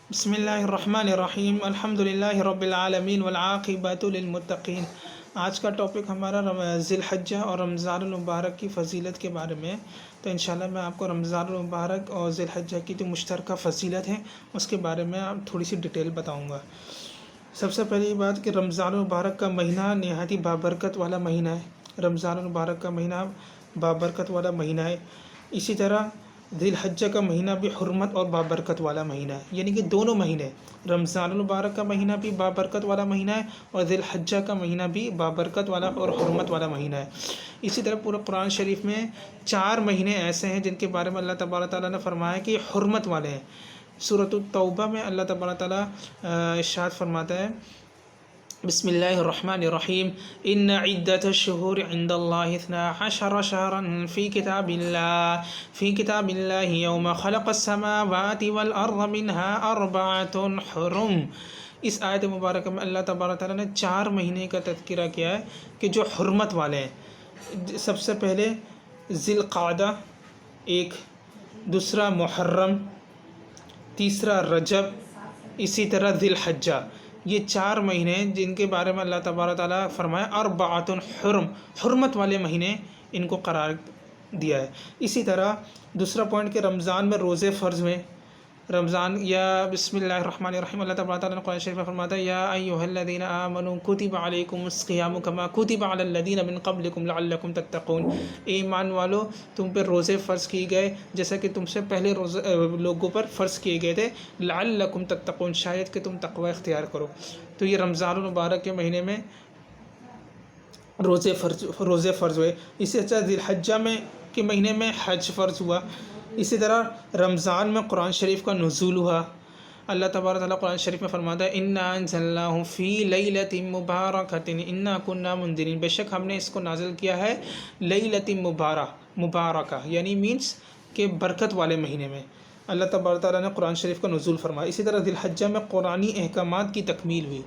بسم اللہ الرحمن الرحیم الحمد للہ رب العالمین والعاقبۃ للمتقین۔ آج کا ٹاپک ہمارا ذی الحجہ اور رمضان المبارک کی فضیلت کے بارے میں ہے۔ تو انشاءاللہ میں آپ کو رمضان المبارک اور ذی الحجہ کی جو مشترکہ فضیلت ہے اس کے بارے میں تھوڑی سی ڈیٹیل بتاؤں گا۔ سب سے پہلی بات کہ رمضان المبارک کا مہینہ نہایت ہی بابرکت والا مہینہ ہے۔ رمضان المبارک کا مہینہ بابرکت والا مہینہ ہے۔ اسی طرح ذی الحجہ کا مہینہ بھی حرمت اور بابرکت والا مہینہ ہے، یعنی کہ دونوں مہینے، رمضان المبارک کا مہینہ بھی بابرکت والا مہینہ ہے اور ذی الحجہ کا مہینہ بھی بابرکت والا اور حرمت والا مہینہ ہے۔ اسی طرح پورے قرآن شریف میں 4 مہینے ایسے ہیں جن کے بارے میں اللہ تبارک تعالیٰ نے فرمایا کہ یہ حرمت والے ہیں۔ سورۃ التوبہ میں اللہ تبارک تعالیٰ ارشاد فرماتا ہے، بسم اللہ الرحمن الرحیم، ان عدۃ الشہور عند اللہ 12 شہرا فی کتاب اللہ یوم خلق السماوات والارض منها 4 حرم۔ اس آیت مبارکہ میں اللہ تبارک تعالیٰ نے 4 مہینے کا تذکرہ کیا ہے کہ جو حرمت والے ہیں۔ سب سے پہلے ذی القعدہ، ایک، دوسرا محرم، تیسرا رجب، اسی طرح ذی الحجہ۔ یہ 4 مہینے جن کے بارے میں اللہ تبارک تعالیٰ فرمایا 4 حرم، حرمت والے مہینے ان کو قرار دیا ہے۔ اسی طرح دوسرا پوائنٹ کہ رمضان میں روزے فرض ہوئے۔ رمضان یا بسم اللہ الرحمن الرحیم، اللہ تبارک تعالیٰ نے قرآن شریف میں فرماتا ہے، یا ایھا الذین آمنوا کتب علیکم الصیام کما کتب علی الذین من قبلکم لعلکم تتقون۔ ایمان والو، تم پر روزے فرض کیے گئے جیسا کہ تم سے پہلے لوگوں پر فرض کیے گئے تھے، لعلکم تتقون، شاید کہ تم تقوی اختیار کرو۔ تو یہ رمضان المبارک کے مہینے میں روزے فرض ہوئے۔ اسی طرح ذی الحجہ کے مہینے میں حج فرض ہوا۔ اسی طرح رمضان میں قرآن شریف کا نزول ہوا۔ اللہ تبارک تعالیٰ قرآن شریف میں فرماتا ہے، انا انزلناہ فی لیلۃ مبارکۃ انا کنا منذرین، بے شک ہم نے اس کو نازل کیا ہے لیلۃ مبارکہ، یعنی مینس کہ برکت والے مہینے میں اللہ تبارک تعالیٰ نے قرآن شریف کا نزول فرمایا۔ اسی طرح ذی الحجہ میں قرآنی احکامات کی تکمیل ہوئی۔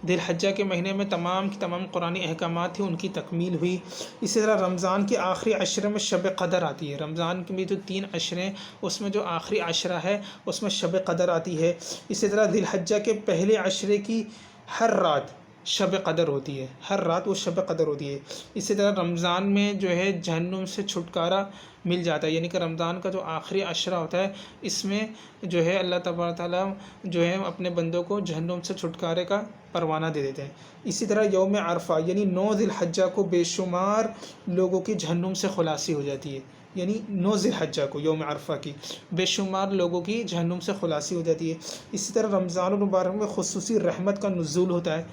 ذی الحجہ کے مہینے میں تمام قرآنی احکامات تھے، ان کی تکمیل ہوئی۔ اسی طرح رمضان کے آخری عشرے میں شب قدر آتی ہے۔ رمضان کے بھی جو 3 عشرے، اس میں جو آخری عشرہ ہے اس میں شب قدر آتی ہے۔ اسی طرح ذی الحجہ کے پہلے عشرے کی ہر رات شب قدر ہوتی ہے، ہر رات وہ شب قدر ہوتی ہے۔ اسی طرح رمضان میں جو ہے جہنم سے چھٹکارا مل جاتا ہے، یعنی کہ رمضان کا جو آخری عشرہ ہوتا ہے اس میں جو ہے اللہ تبارک تعالیٰ جو ہے اپنے بندوں کو جہنم سے چھٹکارے کا پروانہ دے دیتے ہیں۔ اسی طرح یوم عرفہ یعنی 9 ذی الحجہ کو بے شمار لوگوں کی جہنم سے خلاصی ہو جاتی ہے، یعنی 9 ذی الحجہ کو یوم عرفہ کی بے شمار لوگوں کی جہنم سے خلاصی ہو جاتی ہے۔ اسی طرح رمضان المبارک میں خصوصی رحمت کا نزول ہوتا ہے،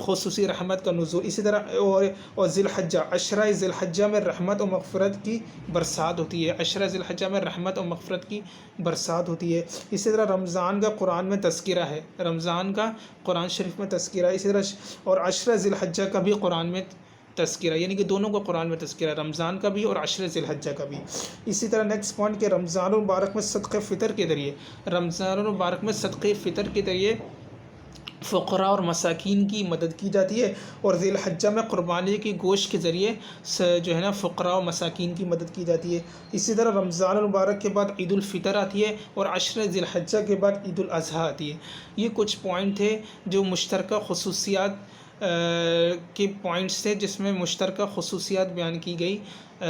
خصوصی رحمت کا نزول۔ اسی طرح اور ذی الحجہ، عشرہ ذی الحجہ میں رحمت و مغفرت کی برسات ہوتی ہے، عشرہ ذی الحجہ میں رحمت و مغفرت کی برسات ہوتی ہے۔ اسی طرح رمضان کا قرآن میں تذکرہ ہے، رمضان کا قرآن شریف میں تذکرہ ہے۔ اسی طرح اور عشرہ ذی الحجہ کا بھی قرآن میں تذکرہ، یعنی کہ دونوں کو قرآن میں تذکرہ ہے، رمضان کا بھی اور عشرہ ذی الحجہ کا بھی۔ اسی طرح نیکسٹ پوائنٹ کہ رمضان المبارک میں صدقہ فطر کے ذریعے، رمضان المبارک میں صدقہ فطر کے ذریعے فقراء اور مساکین کی مدد کی جاتی ہے، اور ذی الحجہ میں قربانی کی گوشت کے ذریعے جو ہے نا فقراء و مساکین کی مدد کی جاتی ہے۔ اسی طرح رمضان المبارک کے بعد عید الفطر آتی ہے اور عشرہ ذی الحجہ کے بعد عید الاضحیٰ آتی ہے۔ یہ کچھ پوائنٹ تھے جو مشترکہ خصوصیات کے پوائنٹس تھے جس میں مشترکہ خصوصیات بیان کی گئی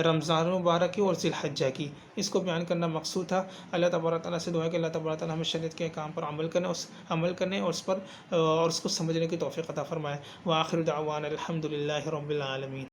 رمضان المبارک کی اور ذی الحجہ کی، اس کو بیان کرنا مقصود تھا۔ اللہ تبارک تعالیٰ سے دعا ہے کہ اللہ تبارک تعالیٰ ہمیں شریعت کے احکام پر عمل کرنے اور اس کو سمجھنے کی توفیق عطا فرمائے۔ وآخر دعوانا الحمد للہ رب العالمین۔